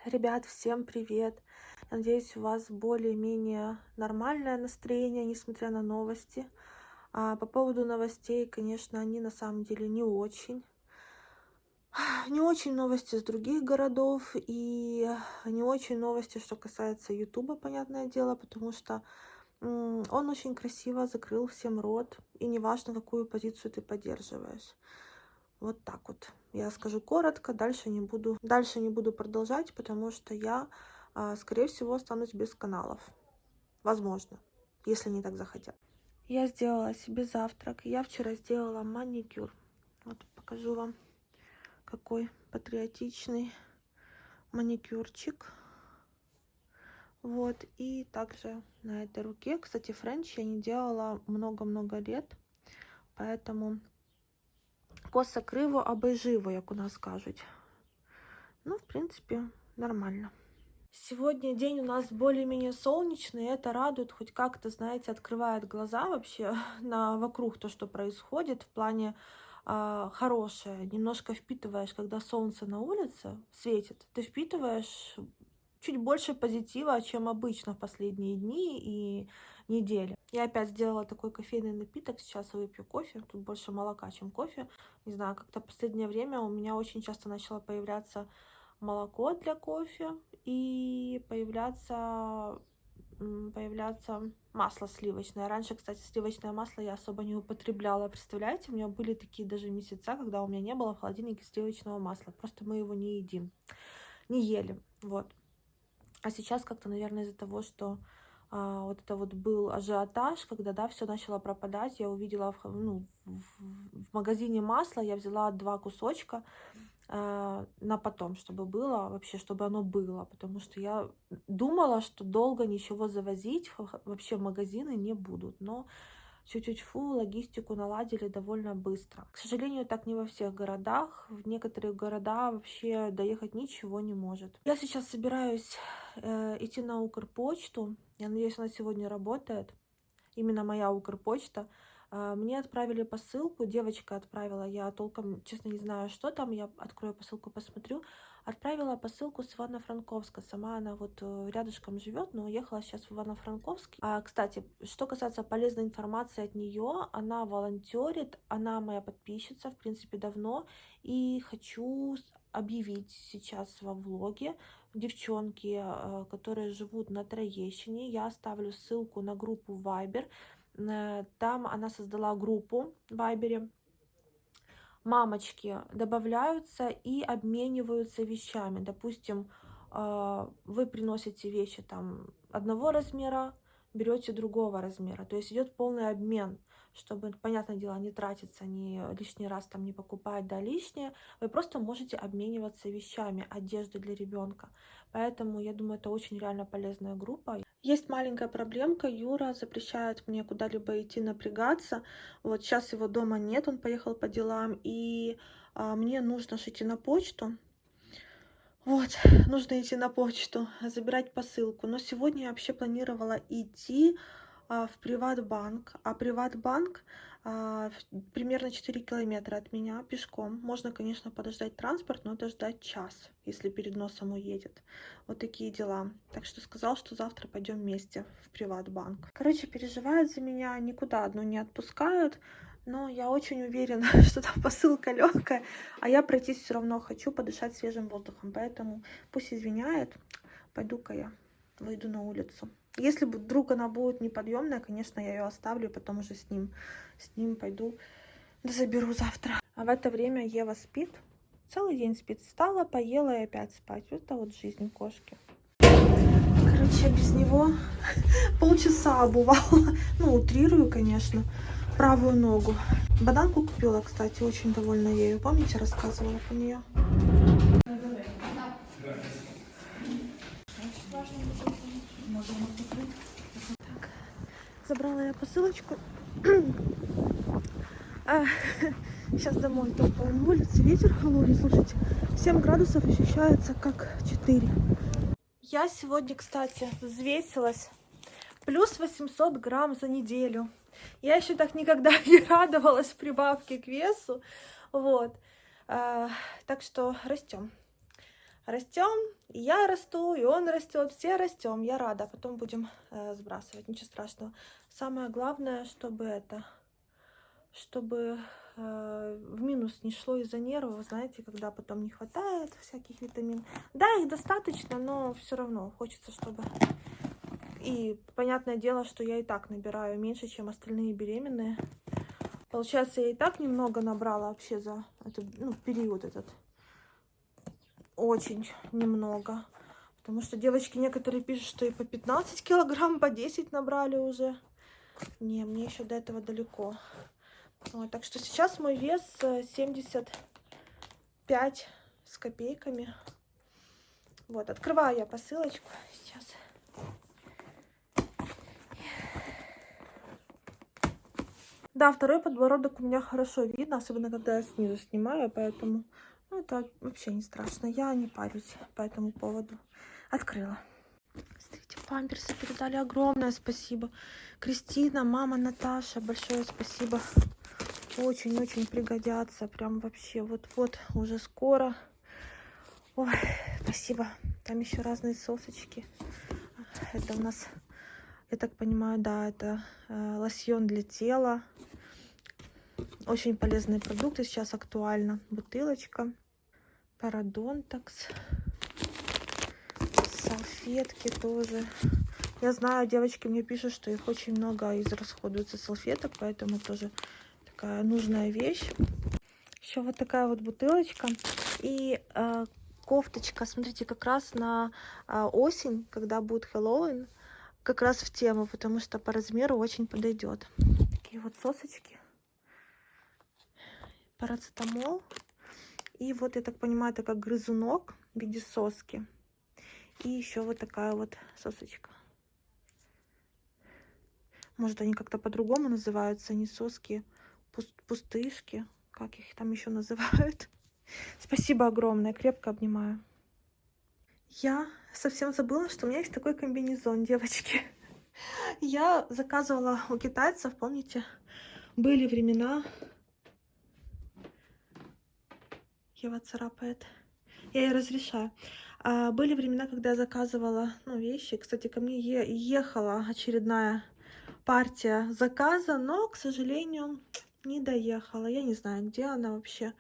Ребят, всем привет! Надеюсь, у вас более-менее нормальное настроение, несмотря на новости. По поводу новостей, конечно, они на самом деле не очень. Не очень новости из других городов и не очень новости, что касается Ютуба, понятное дело, потому что он очень красиво закрыл всем рот, и неважно, какую позицию ты поддерживаешь. Вот так вот. Я скажу коротко, дальше не буду продолжать, потому что я, скорее всего, останусь без каналов. Возможно, если не так захотят. Я сделала себе завтрак. Я вчера сделала маникюр. Вот покажу вам, какой патриотичный маникюрчик. Вот, и также на этой руке, кстати, френч я не делала много-много лет, поэтому коса криво, аби живо, як у нас кажуть. Ну, в принципе, нормально. Сегодня день у нас более-менее солнечный, и это радует, хоть как-то, знаете, открывает глаза вообще на вокруг то, что происходит, в плане хорошее. Немножко впитываешь, когда солнце на улице светит, ты впитываешь чуть больше позитива, чем обычно в последние дни и недели. Я опять сделала такой кофейный напиток, сейчас выпью кофе, тут больше молока, чем кофе. Не знаю, как-то в последнее время у меня очень часто начало появляться молоко для кофе и появляться масло сливочное. Раньше, кстати, сливочное масло я особо не употребляла. Представляете, у меня были такие даже месяца, когда у меня не было в холодильнике сливочного масла. Просто мы его не едим, не ели. Вот. А сейчас как-то, наверное, из-за того, что вот это вот был ажиотаж, когда, да, все начало пропадать, я увидела в магазине масло, я взяла 2 кусочка на потом, чтобы было, вообще, чтобы оно было, потому что я думала, что долго ничего завозить вообще в магазины не будут, но тю-тю-тьфу, логистику наладили довольно быстро. К сожалению, так не во всех городах. В некоторые города вообще доехать ничего не может. Я сейчас собираюсь идти на Укрпочту. Я надеюсь, она сегодня работает. Именно моя Укрпочта. Мне отправили посылку, девочка отправила, я толком, честно, не знаю, что там, я открою посылку, посмотрю. Отправила посылку с Ивано-Франковска, сама она вот рядышком живет, но уехала сейчас в Ивано-Франковск. Кстати, что касается полезной информации от нее, она волонтерит, она моя подписчица, в принципе, давно, и хочу объявить сейчас во влоге. Девчонки, которые живут на Троещине, я оставлю ссылку на группу Viber. Там она создала группу в Вайбере. Мамочки добавляются и обмениваются вещами. Допустим, вы приносите вещи там одного размера, берете другого размера. То есть идет полный обмен, чтобы, понятное дело, не тратиться, не лишний раз там не покупать, да, лишнее. Вы просто можете обмениваться вещами, одеждой для ребенка. Поэтому я думаю, это очень реально полезная группа. Есть маленькая проблемка. Юра запрещает мне куда-либо идти напрягаться. Вот сейчас его дома нет, он поехал по делам, и мне нужно же идти на почту. Вот, нужно идти на почту, забирать посылку. Но сегодня я вообще планировала идти в Приватбанк. А Приватбанк примерно 4 километра от меня пешком. Можно, конечно, подождать транспорт, но это ждать час, если перед носом уедет. Вот такие дела. Так что сказал, что завтра пойдем вместе в Приватбанк. Короче, переживают за меня, никуда одну не отпускают. Но я очень уверена, что там посылка легкая, а я пройтись все равно хочу, подышать свежим воздухом. Поэтому пусть извиняет, пойду-ка я выйду на улицу. Если вдруг она будет неподъемная, конечно, я ее оставлю, потом уже с ним пойду, да заберу завтра. А в это время Ева спит, целый день спит. Встала, поела и опять спать. Вот это вот жизнь кошки. Короче, без него полчаса обувала, ну, утрирую, конечно, правую ногу. Бананку купила, кстати, очень довольна ею. Помните, рассказывала про нее? Так, забрала я посылочку. Сейчас домой топаю на улице. Ветер холодный, слушайте. 7 градусов ощущается как 4. Я сегодня, кстати, взвесилась. Плюс 800 грамм за неделю. Я еще так никогда не радовалась прибавке к весу. Вот. Так что растем. Растем, и я расту, и он растет, все растем. Я рада. Потом будем сбрасывать, ничего страшного. Самое главное, чтобы в минус не шло из-за нервов, вы знаете, когда потом не хватает всяких витаминов. Да, их достаточно, но все равно хочется, чтобы... И понятное дело, что я и так набираю меньше, чем остальные беременные. Получается, я и так немного набрала вообще за этот, период этот. Очень немного. Потому что девочки некоторые пишут, что и по 15 килограмм, по 10 набрали уже. Не, мне еще до этого далеко. Вот, так что сейчас мой вес 75 с копейками. Вот, открываю я посылочку сейчас. Да, второй подбородок у меня хорошо видно, особенно когда я снизу снимаю, поэтому это вообще не страшно. Я не парюсь по этому поводу. Открыла. Смотрите, памперсы передали. Огромное спасибо. Кристина, мама Наташа, большое спасибо. Очень-очень пригодятся. Прям вообще вот-вот уже скоро. Ой, спасибо. Там еще разные сосочки. Это у нас, я так понимаю, да, это лосьон для тела. Очень полезные продукты сейчас актуально. Бутылочка. Парадонтакс. Салфетки тоже. Я знаю, девочки мне пишут, что их очень много израсходуется салфеток, поэтому тоже такая нужная вещь. Еще вот такая вот бутылочка. И кофточка, смотрите, как раз на осень, когда будет Хэллоуин, как раз в тему, потому что по размеру очень подойдет. Такие вот сосочки. Парацетамол. И вот, я так понимаю, это как грызунок в виде соски. И еще вот такая вот сосочка. Может, они как-то по-другому называются, не соски, пустышки, как их там еще называют. Спасибо огромное, крепко обнимаю. Я совсем забыла, что у меня есть такой комбинезон, девочки. Я заказывала у китайцев, помните, были времена... Ева царапает. Я ей разрешаю. Были времена, когда я заказывала вещи. Кстати, ко мне ехала очередная партия заказа, но, к сожалению, не доехала. Я не знаю, где она вообще.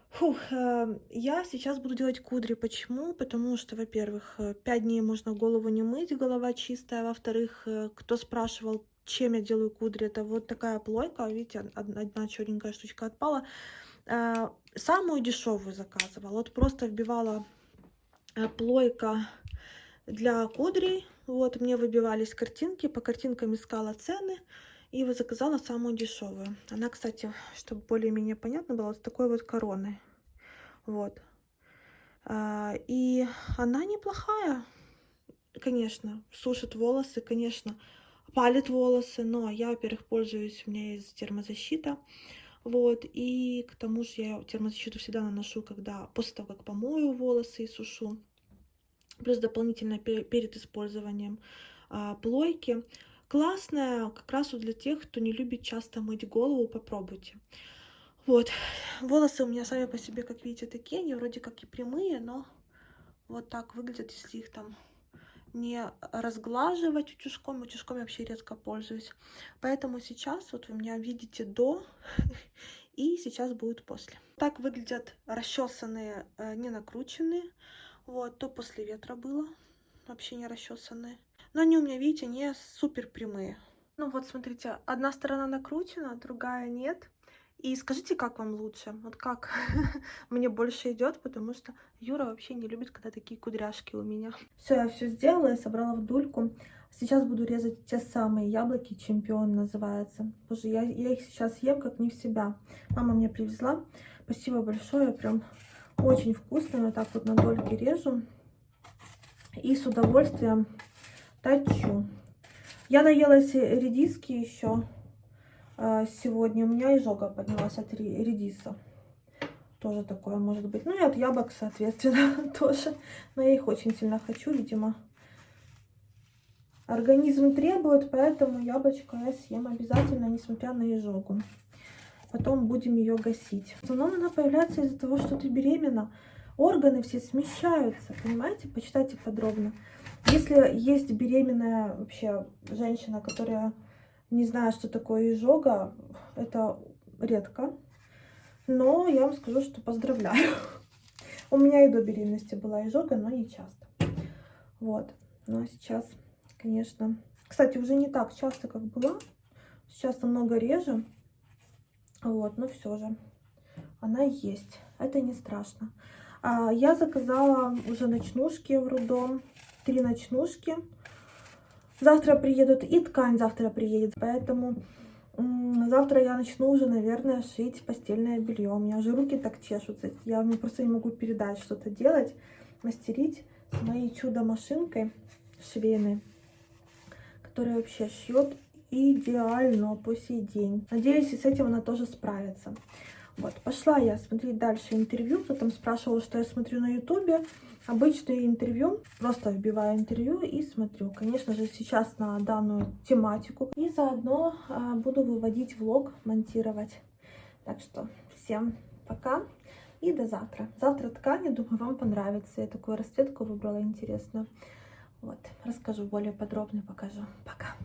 Фух, я сейчас буду делать кудри. Почему? Потому что, во-первых, 5 дней можно голову не мыть, голова чистая. Во-вторых, кто спрашивал, чем я делаю кудри, это вот такая плойка. Видите, одна черненькая штучка отпала. Самую дешевую заказывала. Вот просто вбивала плойка для кудрей. Вот, мне выбивались картинки, по картинкам искала цены и вот заказала самую дешевую. Она, кстати, чтобы более-менее понятно было, с такой вот короной. Вот. И она неплохая. Конечно, сушит волосы, конечно, палит волосы, но я, во-первых, пользуюсь, у меня есть термозащита. Вот, и к тому же я термозащиту всегда наношу, когда после того, как помою волосы и сушу. Плюс дополнительно перед использованием плойки. Классная как раз вот для тех, кто не любит часто мыть голову, попробуйте. Вот, волосы у меня сами по себе, как видите, такие, они вроде как и прямые, но вот так выглядят, если их там не разглаживать утюжком. Утюжком я вообще редко пользуюсь. Поэтому сейчас вот вы меня видите до, и сейчас будет после. Так выглядят расчесанные, не накрученные. Вот, то после ветра было, вообще не расчесанные. Но они у меня, видите, не супер прямые. Ну вот, смотрите, одна сторона накручена, другая нет. И скажите, как вам лучше? Вот как мне больше идет, потому что Юра вообще не любит, когда такие кудряшки у меня. Все, я все сделала, я собрала в дульку. Сейчас буду резать те самые яблоки, чемпион называется. Боже, я их сейчас ем как не в себя. Мама мне привезла. Спасибо большое, прям очень вкусно. Вот так вот на дольки режу. И с удовольствием точу. Я наелась редиски еще. Сегодня у меня изжога поднялась от редиса. Тоже такое может быть. Ну и от яблок, соответственно, тоже. Но я их очень сильно хочу, видимо. Организм требует, поэтому яблочко я съем обязательно, несмотря на изжогу. Потом будем ее гасить. В основном она появляется из-за того, что ты беременна. органы все смещаются, понимаете? Почитайте подробно. Если есть беременная вообще женщина, которая не знает, что такое изжога, это редко. Но я вам скажу, что поздравляю. У меня и до беременности была изжога, но не часто. Вот. Но сейчас, конечно... Кстати, уже не так часто, как была. Сейчас намного реже. Вот, но все же она есть. Это не страшно. Я заказала уже ночнушки в роддом. 3 ночнушки. Завтра приедут, и ткань завтра приедет. Поэтому завтра я начну уже, наверное, шить постельное белье. У меня уже руки так чешутся. Я просто не могу передать, что-то делать, мастерить с моей чудо-машинкой швейной, которая вообще шьет идеально по сей день. Надеюсь, и с этим она тоже справится. Вот, пошла я смотреть дальше интервью. Кто там спрашивал, что я смотрю на ютубе. Обычное интервью. Просто вбиваю интервью и смотрю. Конечно же, сейчас на данную тематику. И заодно буду выводить влог, монтировать. Так что всем пока и до завтра. Завтра ткань, думаю, вам понравится. Я такую расцветку выбрала интересную. Вот, расскажу более подробно, покажу. Пока.